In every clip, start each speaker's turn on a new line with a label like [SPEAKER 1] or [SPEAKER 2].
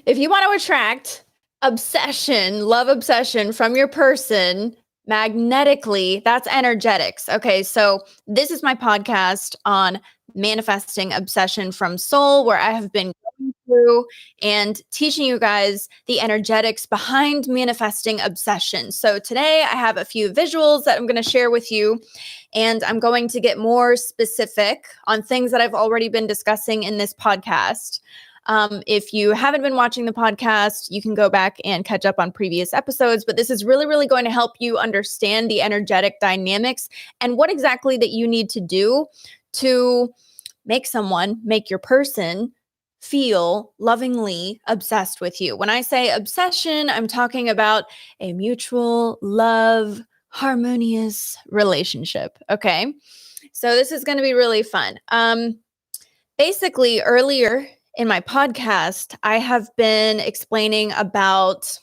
[SPEAKER 1] If you want to attract obsession, love obsession from your person magnetically, that's energetics. Okay, so this is my podcast on manifesting obsession from soul, where I have been going through and teaching you guys the energetics behind manifesting obsession. So today I have a few visuals that I'm going to share with you, and I'm going to get more specific on things that I've already been discussing in this podcast. If you haven't been watching the podcast, you can go back and catch up on previous episodes, but this is really, really going to help you understand the energetic dynamics and what exactly that you need to do to make your person feel lovingly obsessed with you. When I say obsession, I'm talking about a mutual love, harmonious relationship. Okay. So this is going to be really fun. Basically, earlier in my podcast, I have been explaining about,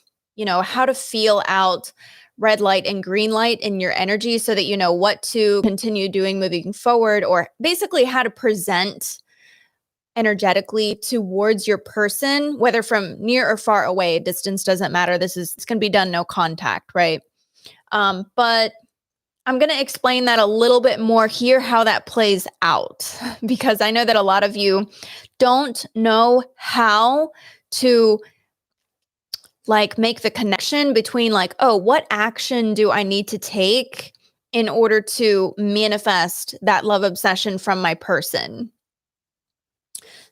[SPEAKER 1] how to feel out red light and green light in your energy so that you know what to continue doing moving forward, or basically how to present energetically towards your person, whether from near or far away. Distance doesn't matter. It's going to be done no contact, right? But I'm going to explain that a little bit more here, how that plays out, because I know that a lot of you don't know how to make the connection between what action do I need to take in order to manifest that love obsession from my person.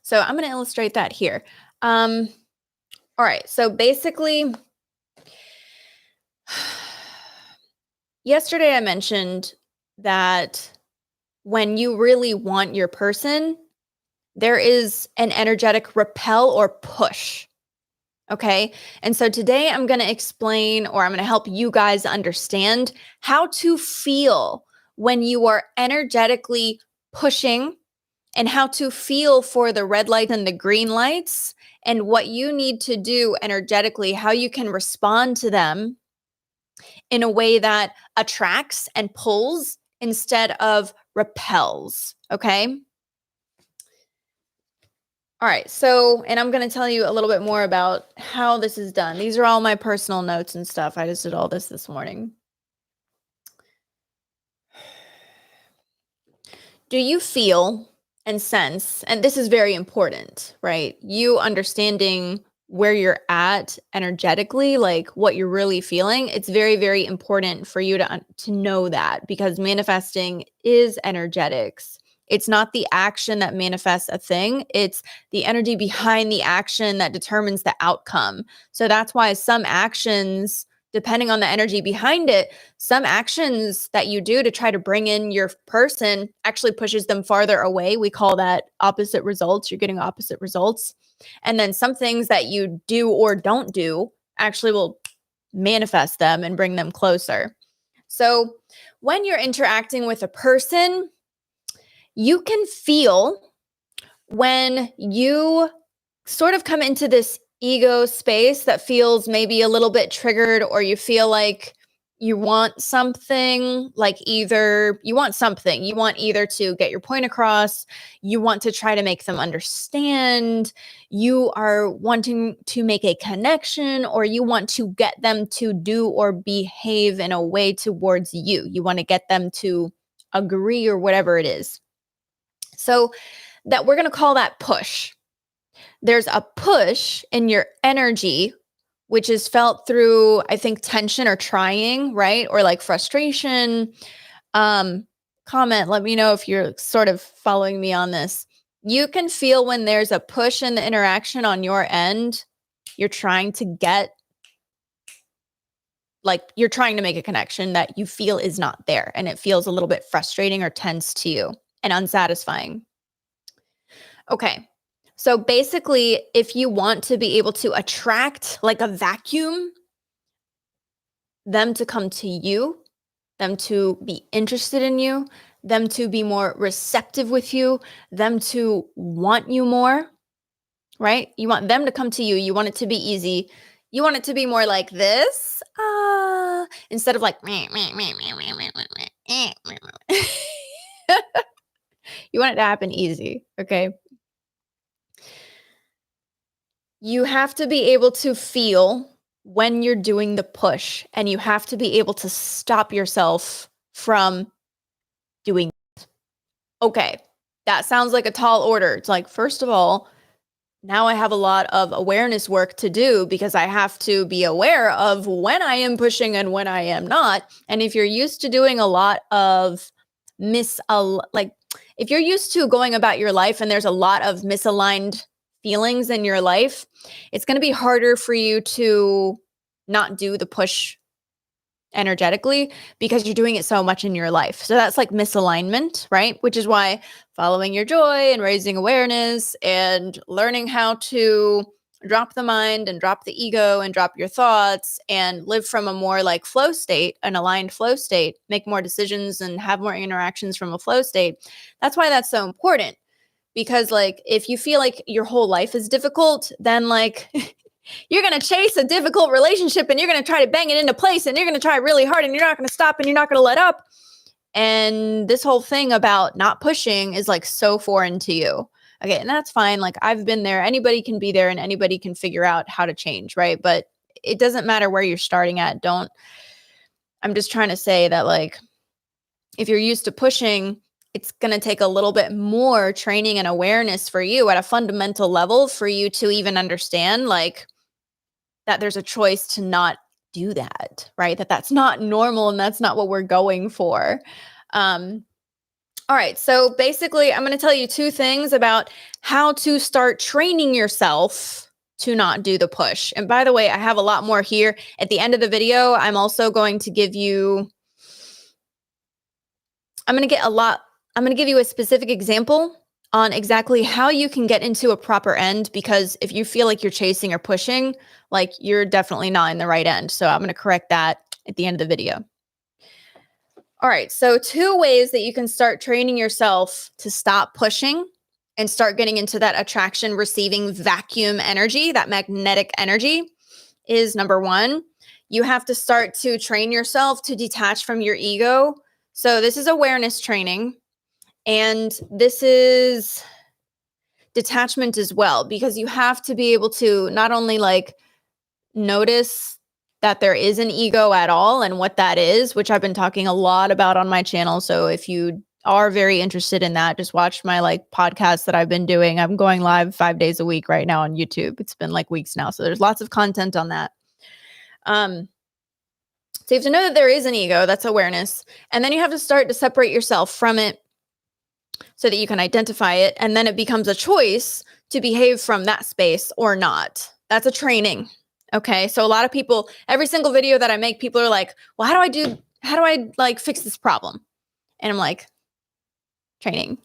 [SPEAKER 1] So I'm going to illustrate that here. All right. So basically, yesterday I mentioned that when you really want your person, there is an energetic repel or push. Okay. And so today I'm going to explain, or I'm going to help you guys understand how to feel when you are energetically pushing, and how to feel for the red light and the green lights, and what you need to do energetically, how you can respond to them in a way that attracts and pulls instead of repels. Okay. All right. So, and I'm going to tell you a little bit more about how this is done. These are all my personal notes and stuff. I just did all this morning. Do you feel and sense, and this is very important, right? You understanding where you're at energetically, like what you're really feeling. It's very, very important for you to know that, because manifesting is energetics. It's not the action that manifests a thing. It's the energy behind the action that determines the outcome. So that's why some actions, depending on the energy behind it, some actions that you do to try to bring in your person actually pushes them farther away. We call that opposite results. You're getting opposite results. And then some things that you do or don't do actually will manifest them and bring them closer. So when you're interacting with a person, you can feel when you sort of come into this ego space that feels maybe a little bit triggered, or you feel like you want something, you want either to get your point across, you want to try to make them understand, you are wanting to make a connection, or you want to get them to do or behave in a way towards you. You want to get them to agree or whatever it is. So that we're going to call that push. There's a push in your energy, which is felt through, I think, tension or trying, right? Or frustration. Comment, let me know if you're sort of following me on this. You can feel when there's a push in the interaction on your end. You're trying to you're trying to make a connection that you feel is not there, and it feels a little bit frustrating or tense to you and unsatisfying. Okay. So basically, if you want to be able to attract like a vacuum, them to come to you, them to be interested in you, them to be more receptive with you, them to want you more, right? You want them to come to you. You want it to be easy. You want it to be more like this, instead of like, you want it to happen easy, okay? You have to be able to feel when you're doing the push, and you have to be able to stop yourself from doing it. Okay, that sounds like a tall order. It's like, first of all, now I have a lot of awareness work to do because I have to be aware of when I am pushing and when I am not. And if you're used to doing a lot of if you're used to going about your life and there's a lot of misaligned feelings in your life, it's going to be harder for you to not do the push energetically because you're doing it so much in your life. So that's like misalignment, right? Which is why following your joy and raising awareness and learning how to drop the mind and drop the ego and drop your thoughts and live from a more like flow state, an aligned flow state, make more decisions and have more interactions from a flow state. That's why that's so important. Because like if you feel like your whole life is difficult, then like you're going to chase a difficult relationship and you're going to try to bang it into place and you're going to try really hard and you're not going to stop and you're not going to let up. And this whole thing about not pushing is like so foreign to you. Okay. And that's fine. Like I've been there. Anybody can be there and anybody can figure out how to change. Right. But it doesn't matter where you're starting at. I'm just trying to say that like, if you're used to pushing, it's going to take a little bit more training and awareness for you at a fundamental level for you to even understand like that there's a choice to not do that, right? That's not normal and that's not what we're going for. All right. So basically, I'm going to tell you two things about how to start training yourself to not do the push. And by the way, I have a lot more here. At the end of the video, I'm also going to give you a specific example on exactly how you can get into a proper end, because if you feel like you're chasing or pushing, like you're definitely not in the right end. So I'm going to correct that at the end of the video. All right. So 2 ways that you can start training yourself to stop pushing and start getting into that attraction receiving vacuum energy, that magnetic energy, is number 1, you have to start to train yourself to detach from your ego. So this is awareness training. And this is detachment as well, because you have to be able to not only like notice that there is an ego at all and what that is, which I've been talking a lot about on my channel. So if you are very interested in that, just watch my like podcast that I've been doing. I'm going live 5 days a week right now on YouTube. It's been like weeks now. So there's lots of content on that. So you have to know that there is an ego, that's awareness. And then you have to start to separate yourself from it so that you can identify it. And then it becomes a choice to behave from that space or not. That's a training. Okay. So a lot of people, every single video that I make, people are like, well, how do I like fix this problem? And I'm like, training,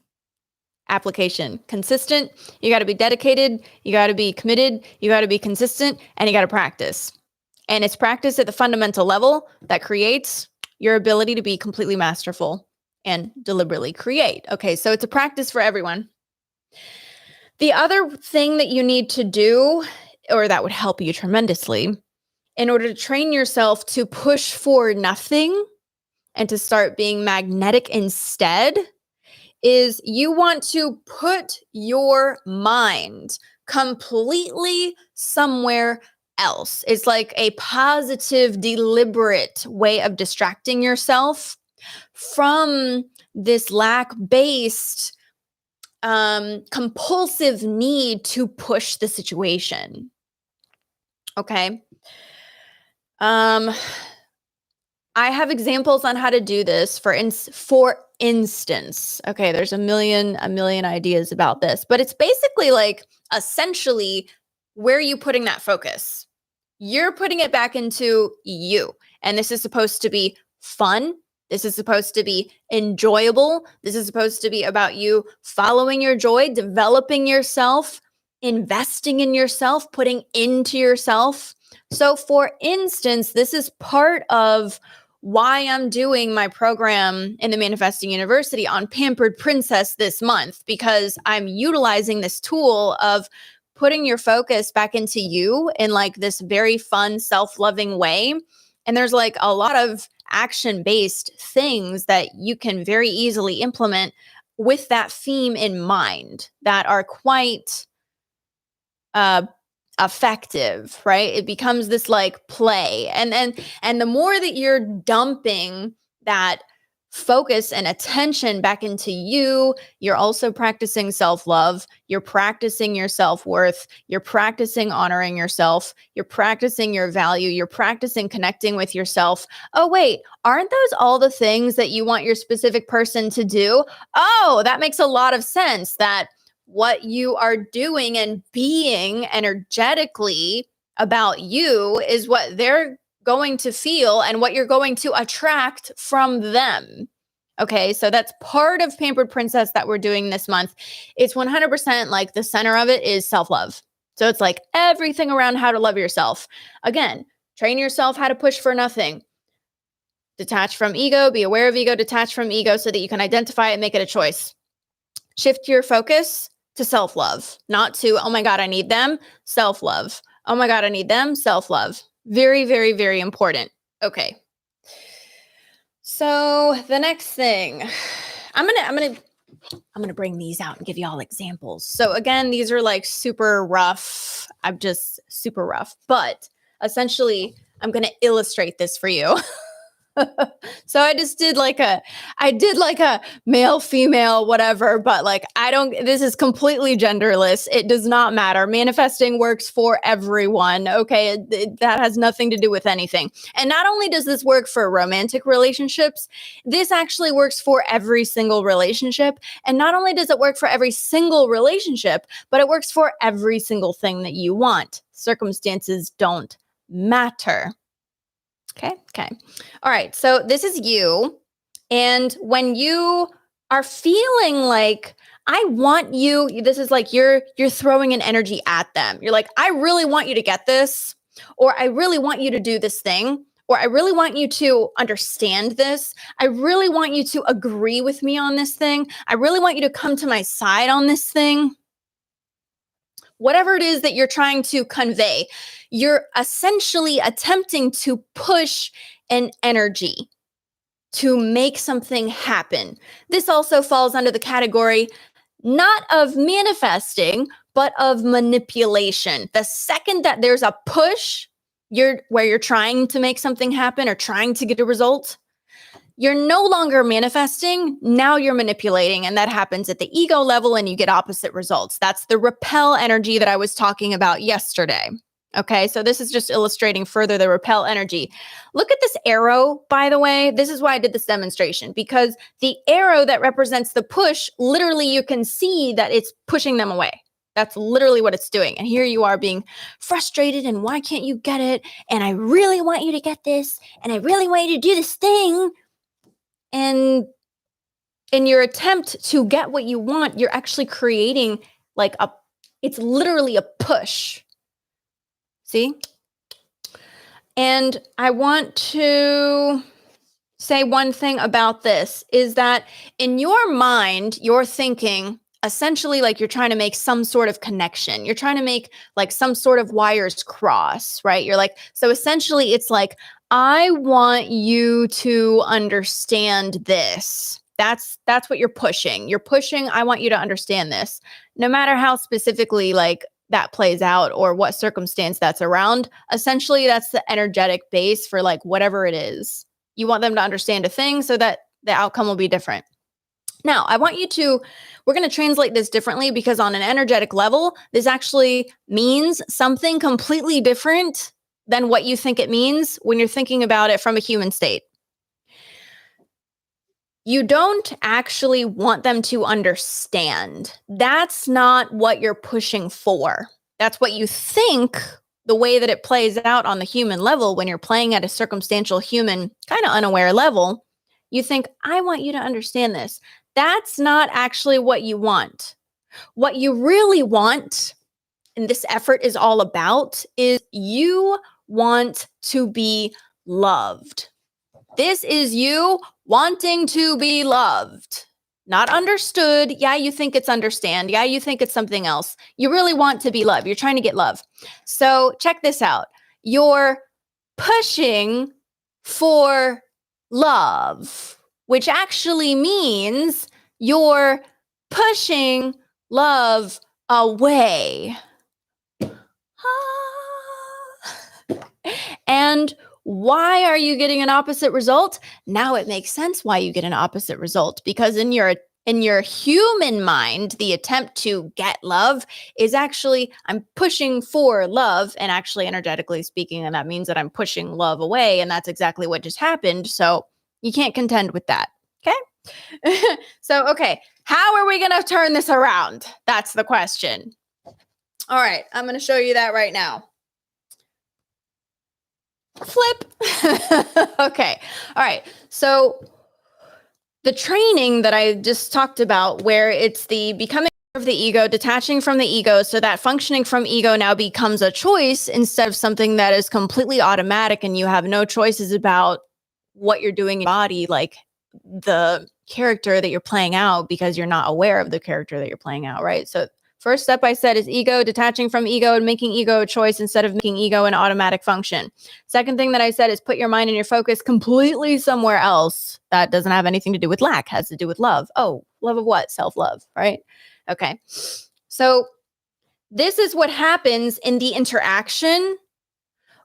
[SPEAKER 1] application, consistent. You got to be dedicated. You got to be committed. You got to be consistent, and you got to practice. And it's practice at the fundamental level that creates your ability to be completely masterful and deliberately create. Okay, so it's a practice for everyone. The other thing that you need to do, or that would help you tremendously, in order to train yourself to push for nothing and to start being magnetic instead, is you want to put your mind completely somewhere else. It's like a positive, deliberate way of distracting yourself from this lack-based, compulsive need to push the situation. Okay. I have examples on how to do this. For instance, okay, there's a million ideas about this, but it's basically like essentially, where are you putting that focus? You're putting it back into you. And this is supposed to be fun. This is supposed to be enjoyable. This is supposed to be about you following your joy, developing yourself, investing in yourself, putting into yourself. So for instance, this is part of why I'm doing my program in the Manifesting University on Pampered Princess this month, because I'm utilizing this tool of putting your focus back into you in like this very fun, self-loving way. And there's like a lot of action-based things that you can very easily implement with that theme in mind that are quite effective, right? It becomes this like play. And the more that you're dumping that focus and attention back into you, you're also practicing self-love, you're practicing your self-worth, you're practicing honoring yourself, you're practicing your value, you're practicing connecting with yourself. Oh wait, aren't those all the things that you want your specific person to do? Oh, that makes a lot of sense, that what you are doing and being energetically about you is what they're going to feel and what you're going to attract from them. Okay, so that's part of Pampered Princess that we're doing this month. It's 100% like the center of it is self love. So it's like everything around how to love yourself. Again, train yourself how to push for nothing. Detach from ego, be aware of ego, detach from ego so that you can identify it and make it a choice. Shift your focus to self-love, not to, oh my God, I need them, self-love. Oh my God, I need them, self-love. Very, very, very important. Okay. So the next thing, I'm gonna bring these out and give you all examples. So again, these are like super rough. I'm just super rough, but essentially I'm gonna illustrate this for you. So I did like a male, female, whatever, but like, this is completely genderless. It does not matter. Manifesting works for everyone. Okay. That has nothing to do with anything. And not only does this work for romantic relationships, this actually works for every single relationship. And not only does it work for every single relationship, but it works for every single thing that you want. Circumstances don't matter. Okay. All right. So this is you. And when you are feeling like, I want you, this is like you're throwing an energy at them. You're like, I really want you to get this, or I really want you to do this thing, or I really want you to understand this. I really want you to agree with me on this thing. I really want you to come to my side on this thing. Whatever it is that you're trying to convey, you're essentially attempting to push an energy to make something happen. This also falls under the category not of manifesting, but of manipulation. The second that there's a push, where you're trying to make something happen or trying to get a result, you're no longer manifesting, now you're manipulating, and that happens at the ego level and you get opposite results. That's the repel energy that I was talking about yesterday. Okay, so this is just illustrating further the repel energy. Look at this arrow, by the way. This is why I did this demonstration, because the arrow that represents the push, literally you can see that it's pushing them away. That's literally what it's doing. And here you are being frustrated and why can't you get it? And I really want you to get this. And I really want you to do this thing. And in your attempt to get what you want, you're actually creating it's literally a push. See? And I want to say one thing about this is that in your mind, you're thinking essentially like you're trying to make some sort of connection. You're trying to make like some sort of wires cross, right? You're like, so essentially it's like, I want you to understand this. That's what you're pushing. You're pushing, I want you to understand this. No matter how specifically like that plays out or what circumstance that's around, essentially that's the energetic base for like whatever it is. You want them to understand a thing so that the outcome will be different. Now, we're going to translate this differently because on an energetic level, this actually means something completely different than what you think it means when you're thinking about it from a human state. You don't actually want them to understand. That's not what you're pushing for. That's what you think, the way that it plays out on the human level when you're playing at a circumstantial human, kind of unaware level. You think, I want you to understand this. That's not actually what you want. What you really want, and this effort is all about, is you want to be loved. This is you wanting to be loved, not understood. Yeah, you think it's understand. Yeah, you think it's something else. You really want to be loved. You're trying to get love. So check this out. You're pushing for love, which actually means you're pushing love away. And why are you getting an opposite result? Now it makes sense why you get an opposite result, because in your human mind, the attempt to get love is actually, I'm pushing for love, and actually energetically speaking, and that means that I'm pushing love away, and that's exactly what just happened. So you can't contend with that. Okay. So, okay, how are we going to turn this around? That's the question. All right, I'm going to show you that right now. Flip. Okay. All right. So the training that I just talked about, where it's the becoming of the ego, detaching from the ego, so that functioning from ego now becomes a choice instead of something that is completely automatic and you have no choices about what you're doing in your body, like the character that you're playing out, because you're not aware of the character that you're playing out, right? So first step I said is ego, detaching from ego and making ego a choice instead of making ego an automatic function. Second thing that I said is put your mind and your focus completely somewhere else that doesn't have anything to do with lack, has to do with love. Oh, love of what? Self-love, right? Okay. So this is what happens in the interaction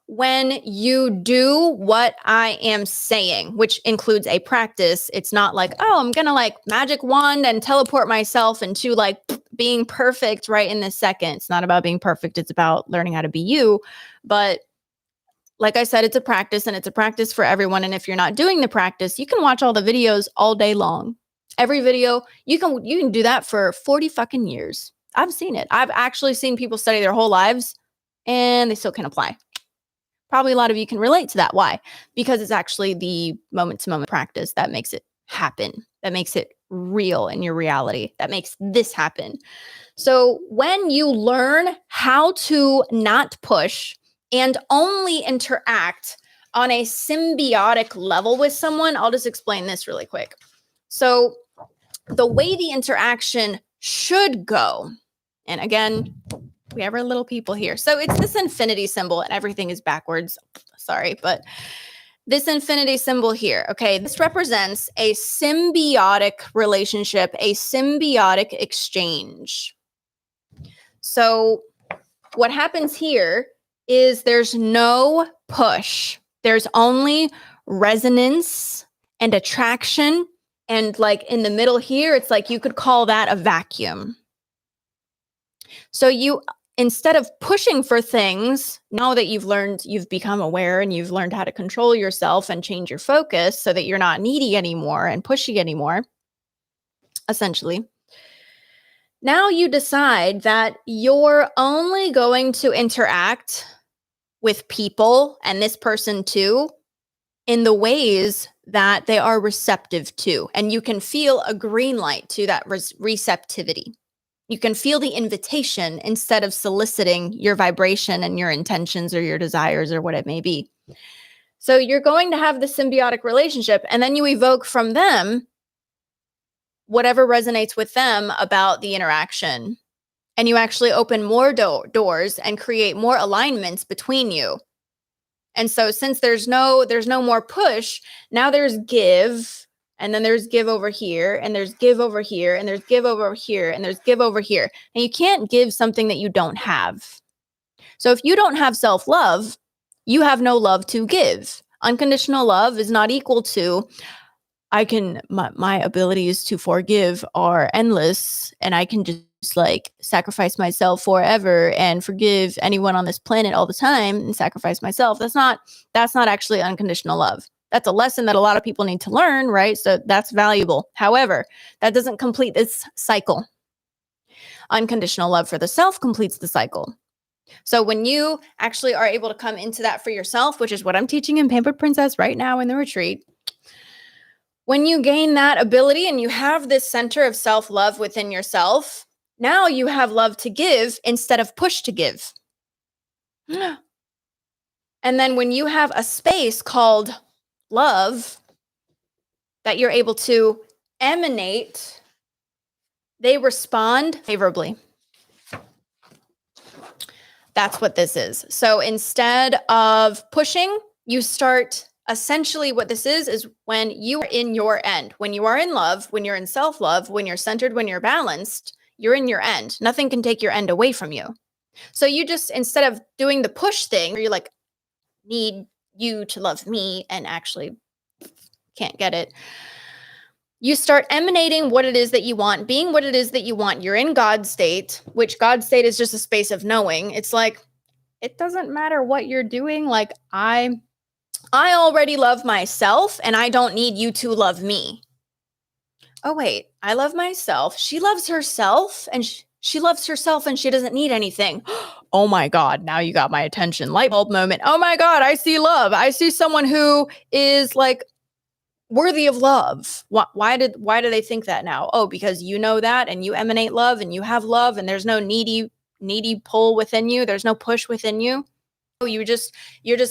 [SPEAKER 1] when you do what I am saying, which includes a practice. It's not like, oh, I'm going to like magic wand and teleport myself into like being perfect right in this second. It's not about being perfect. It's about learning how to be you. But like I said, it's a practice, and it's a practice for everyone. And if you're not doing the practice, you can watch all the videos all day long. Every video, you can do that for 40 fucking years. I've seen it. I've actually seen people study their whole lives and they still can apply. Probably a lot of you can relate to that. Why? Because it's actually the moment-to-moment practice that makes it happen, that makes it real in your reality, that makes this happen. So when you learn how to not push and only interact on a symbiotic level with someone, I'll just explain this really quick. So the way the interaction should go, and again, we have our little people here. So it's this infinity symbol, and everything is backwards. Sorry, but this infinity symbol here, okay, this represents a symbiotic relationship, a symbiotic exchange. So what happens here is there's no push. There's only resonance and attraction. And like in the middle here, it's like you could call that a vacuum. So you, instead of pushing for things, now that you've learned, you've become aware and you've learned how to control yourself and change your focus so that you're not needy anymore and pushy anymore, essentially. Now you decide that you're only going to interact with people, and this person too, in the ways that they are receptive to. And you can feel a green light to that receptivity. You can feel the invitation instead of soliciting your vibration and your intentions or your desires or what it may be. So you're going to have the symbiotic relationship, and then you evoke from them whatever resonates with them about the interaction. And you actually open more doors and create more alignments between you. And so since there's no more push, now there's give, and then there's give over here, and there's give over here, and there's give over here, and there's give over here. And you can't give something that you don't have. So if you don't have self-love, you have no love to give. Unconditional love is not equal to, my abilities to forgive are endless, and I can just like sacrifice myself forever and forgive anyone on this planet all the time and sacrifice myself. That's not actually unconditional love. That's a lesson that a lot of people need to learn, right? So that's valuable. However, that doesn't complete this cycle. Unconditional love for the self completes the cycle. So when you actually are able to come into that for yourself, which is what I'm teaching in Pampered Princess right now in the retreat, when you gain that ability and you have this center of self-love within yourself, now you have love to give instead of push to give. And then when you have a space called love that you're able to emanate, they respond favorably. That's what this is. So instead of pushing, you start, essentially what this is when you are in your end, when you are in love, when you're in self-love, when you're centered, when you're balanced, you're in your end. Nothing can take your end away from you. So you just, instead of doing the push thing where you like need you to love me and actually can't get it. You start emanating what it is that you want, being what it is that you want. You're in God state, which God state is just a space of knowing. It's like, it doesn't matter what you're doing. Like, I already love myself and I don't need you to love me. Oh, wait, I love myself. She loves herself and she loves herself and she doesn't need anything. Oh my God, now you got my attention. Light bulb moment. Oh my God, I see love. I see someone who is like worthy of love. Why do they think that now? Oh, because you know that and you emanate love and you have love and there's no needy pull within you. There's no push within you. Oh, you're just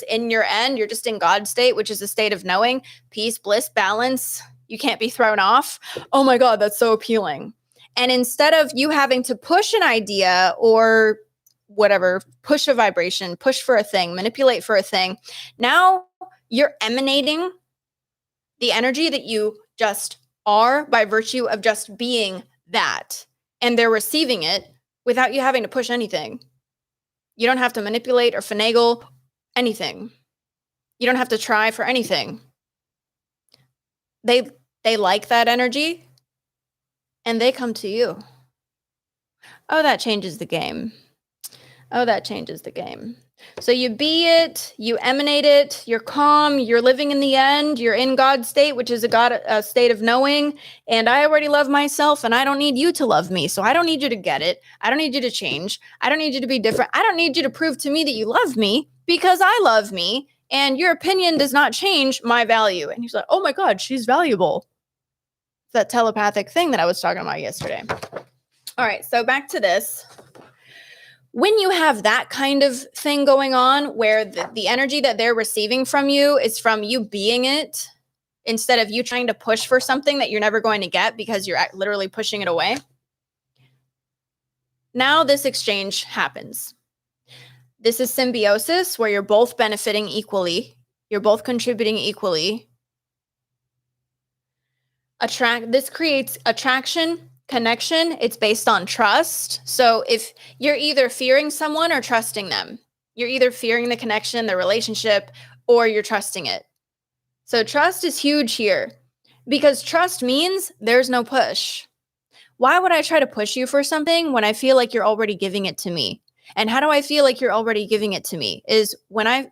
[SPEAKER 1] in your end. You're just in God state, which is a state of knowing, peace, bliss, balance. You can't be thrown off. Oh my God, that's so appealing. And instead of you having to push an idea or whatever, push a vibration, push for a thing, manipulate for a thing, now you're emanating the energy that you just are by virtue of just being that. And they're receiving it without you having to push anything. You don't have to manipulate or finagle anything. You don't have to try for anything. They like that energy and they come to you. Oh, that changes the game. Oh, that changes the game. So you be it, you emanate it, you're calm, you're living in the end, you're in God state, which is a state of knowing. And I already love myself and I don't need you to love me. So I don't need you to get it. I don't need you to change. I don't need you to be different. I don't need you to prove to me that you love me because I love me and your opinion does not change my value. And he's like, oh my God, she's valuable. That telepathic thing that I was talking about yesterday. All right, so back to this. When you have that kind of thing going on where the energy that they're receiving from you is from you being it instead of you trying to push for something that you're never going to get because you're literally pushing it away. Now this exchange happens. This is symbiosis where you're both benefiting equally. You're both contributing equally. This creates attraction, connection. It's based on trust. So if you're either fearing someone or trusting them, you're either fearing the connection, the relationship, or you're trusting it. So trust is huge here because trust means there's no push. Why would I try to push you for something when I feel like you're already giving it to me? And how do I feel like you're already giving it to me? Is when I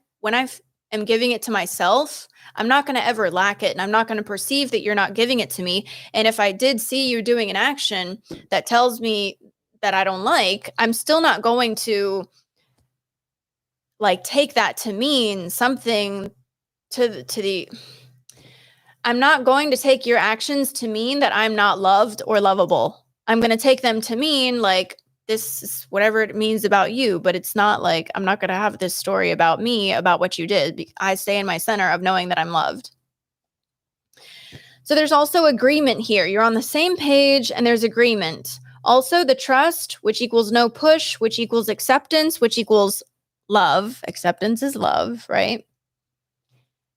[SPEAKER 1] am giving it to myself, I'm not going to ever lack it. And I'm not going to perceive that you're not giving it to me. And if I did see you doing an action that tells me that I don't like, I'm still not going to like take that to mean something I'm not going to take your actions to mean that I'm not loved or lovable. I'm going to take them to mean like, this is whatever it means about you, but it's not like I'm not going to have this story about me, about what you did. I stay in my center of knowing that I'm loved. So there's also agreement here. You're on the same page and there's agreement. Also the trust, which equals no push, which equals acceptance, which equals love. Acceptance is love, right?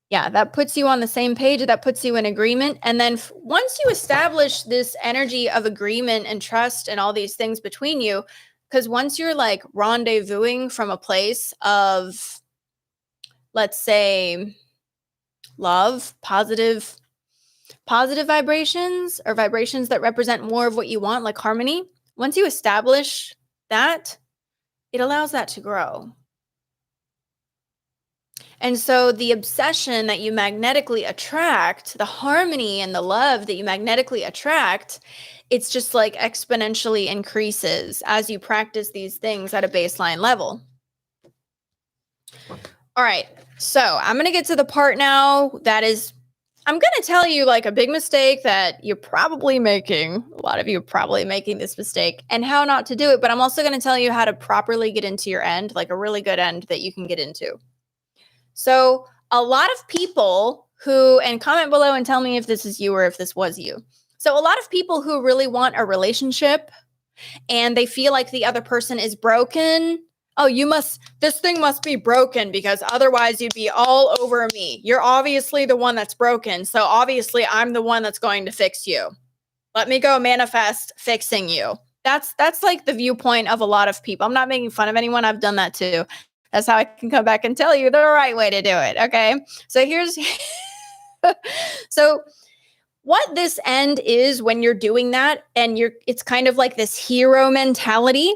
[SPEAKER 1] Yeah, that puts you on the same page. That puts you in agreement. And then once you establish this energy of agreement and trust and all these things between you, because once you're like rendezvousing from a place of, let's say, love, positive vibrations or vibrations that represent more of what you want, like harmony, once you establish that, it allows that to grow. And so the obsession that you magnetically attract, the harmony and the love that you magnetically attract, it's just like exponentially increases as you practice these things at a baseline level. All right, so I'm going to get to the part now that is, I'm going to tell you like a big mistake that you're probably making. A lot of you are probably making this mistake and how not to do it. But I'm also going to tell you how to properly get into your end, like a really good end that you can get into. So a lot of people who, and comment below and tell me if this is you or if this was you. So a lot of people who really want a relationship and they feel like the other person is broken. Oh, this thing must be broken because otherwise you'd be all over me. You're obviously the one that's broken. So obviously I'm the one that's going to fix you. Let me go manifest fixing you. That's like the viewpoint of a lot of people. I'm not making fun of anyone. I've done that too. That's how I can come back and tell you the right way to do it. Okay. So here's so what this end is when you're doing that, and it's kind of like this hero mentality,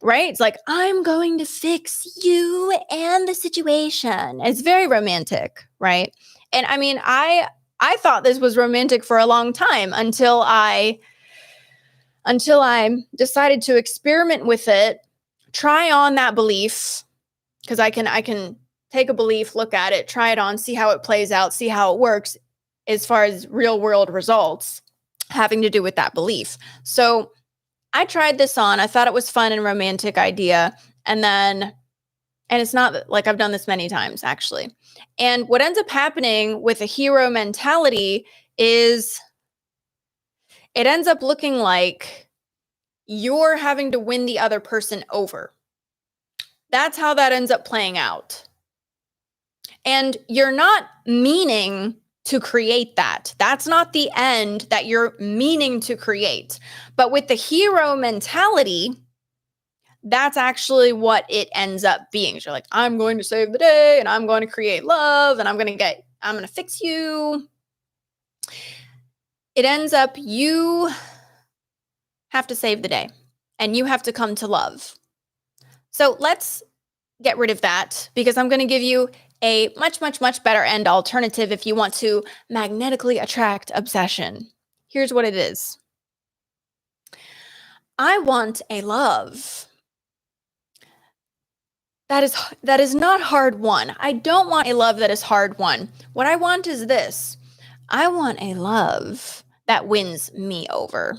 [SPEAKER 1] right? It's like, I'm going to fix you and the situation. It's very romantic, right? And I mean, I thought this was romantic for a long time until I decided to experiment with it, try on that belief, because I can take a belief, look at it, try it on, see how it plays out, see how it works as far as real world results having to do with that belief. So I tried this on. I thought it was fun and romantic idea. And it's not like I've done this many times actually. And what ends up happening with a hero mentality is it ends up looking like you're having to win the other person over. That's how that ends up playing out. And you're not meaning to create that. That's not the end that you're meaning to create. But with the hero mentality, that's actually what it ends up being. So you're like, I'm going to save the day and I'm going to create love and I'm going to fix you. It ends up you have to save the day and you have to come to love. So let's get rid of that, because I'm going to give you a much, much, much better end alternative if you want to magnetically attract obsession. Here's what it is. I want a love that is not hard won. I don't want a love that is hard won. What I want is this. I want a love that wins me over.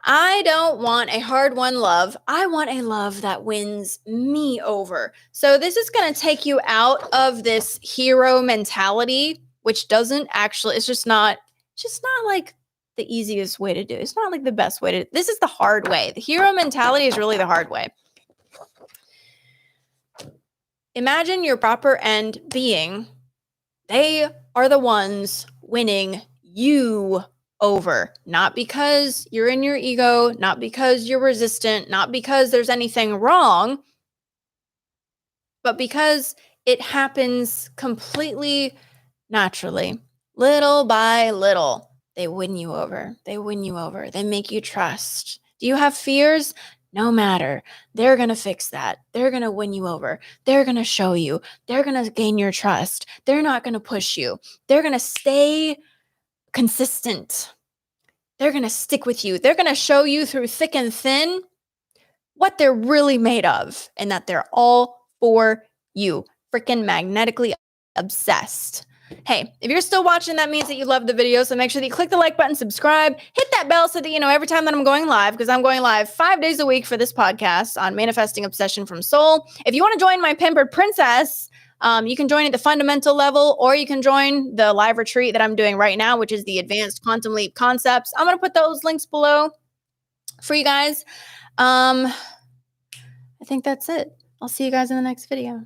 [SPEAKER 1] I don't want a hard-won love. I want a love that wins me over. So this is going to take you out of this hero mentality, which doesn't actually, it's just not like the easiest way to do it. It's not like the best way to, this is the hard way. The hero mentality is really the hard way. Imagine your proper end being, they are the ones winning you over, not because you're in your ego, not because you're resistant, not because there's anything wrong, but because it happens completely naturally, little by little. They win you over. They win you over. They make you trust. Do you have fears? No matter. They're going to fix that. They're going to win you over. They're going to show you. They're going to gain your trust. They're not going to push you. They're going to stay consistent. They're going to stick with you. They're going to show you through thick and thin what they're really made of, and that they're all for you. Freaking magnetically obsessed. Hey, if you're still watching, that means that you love the video. So make sure that you click the like button, subscribe, hit that bell so that you know every time that I'm going live, because I'm going live 5 days a week for this podcast on manifesting obsession from soul. If you want to join my Pampered Princess, you can join at the fundamental level, or you can join the live retreat that I'm doing right now, which is the Advanced Quantum Leap Concepts. I'm going to put those links below for you guys. I think that's it. I'll see you guys in the next video.